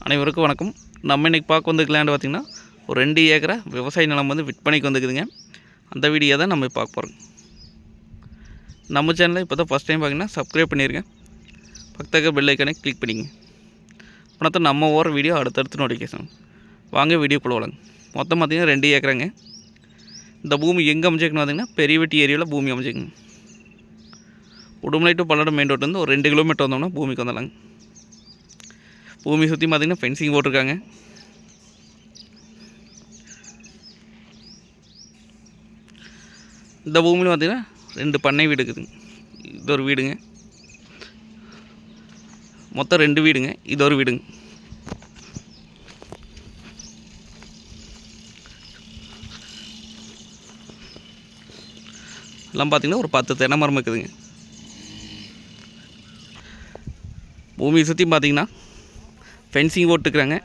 அனைவருக்கும் வணக்கம். நம்ம இன்றைக்கி பார்க்க வந்திருக்க லேண்டு பார்த்திங்கன்னா ஒரு 2 ஏக்கரா விவசாய நிலம் வந்து விற்பனைக்கு வந்துக்குதுங்க. அந்த வீடியோ தான் நம்ம பார்க்க போகிறோம். நம்ம சேனலில் இப்போ தான் ஃபஸ்ட் டைம் பார்த்திங்கன்னா சப்ஸ்கிரைப் பண்ணிடுங்க. பக்கத்துக்கு பெல் ஐக்கானே கிளிக் பண்ணிங்க. அப்போ நம்ம ஓர வீடியோ அடுத்தடுத்து நோட்டிஃபிகேஷன். வாங்க வீடியோக்குள்ளே வளங்க. மொத்தம் பார்த்திங்கன்னா 2 ஏக்கராங்க. இந்த பூமி எங்கே அமைச்சிக்கணும் பார்த்திங்கன்னா பெரியவெட்டி ஏரியாவில் பூமி அமைச்சிக்கணும். உடுமலை டு பல்லடம் மெயின் ரோட்லேருந்து ஒரு 2 கிலோமீட்டர் வந்தோம்னா பூமிக்கு வந்துடலாங்க. பூமி சுற்றி பார்த்திங்கன்னா ஃபென்சிங் போட்டிருக்காங்க. இந்த பூமியில் பார்த்திங்கன்னா 2 பண்ணை வீடு இருக்குதுங்க. இது ஒரு வீடுங்க, மொத்தம் 2 வீடுங்க. இது ஒரு வீடுங்க. எல்லாம் பார்த்திங்கன்னா ஒரு 10 தென்னை மரம் இருக்குதுங்க. பூமியை சுற்றி பார்த்திங்கன்னா ஃபென்சிங் போட்டுருக்குறாங்க.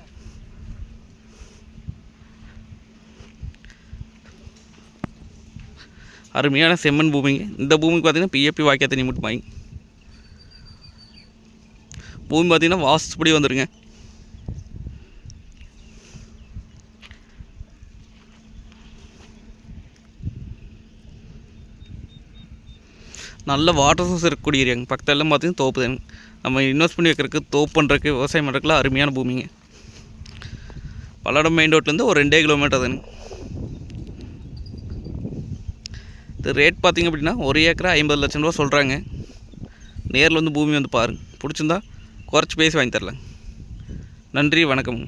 அருமையான செம்மண் பூமிங்க. இந்த பூமிக்கு பார்த்திங்கன்னா பிஏபி வாய்க்கா தண்ணி மட்டும் வாங்கி பூமி பார்த்திங்கன்னா வாஸ்துப்படி வந்துடுங்க. நல்ல வாட்டர் சோர்ஸ் இருக்கக்கூடிய ஏரியாங்க. பக்கத்தெல்லாம் பார்த்திங்கன்னா தோப்பு தாங்க. நம்ம இன்வெஸ்ட் பண்ணி வைக்கிறதுக்கு தோப்பு பண்ணுறதுக்கு விவசாயம் பண்ணுறதுக்குலாம் அருமையான பூமிங்க. பல்லடம் மெயின் ரோட்லேருந்து ஒரு 2 கிலோமீட்டர் தானுங்க. இது ரேட் பார்த்திங்க அப்படின்னா 1 ஏக்கரா 50 லட்சம் ரூபா சொல்கிறாங்க. நேரில் வந்து பூமி வந்து பாருங்கள். பிடிச்சிருந்தா குறைச்சி பேசி வாங்கி தரலாங்க. நன்றி, வணக்கம்.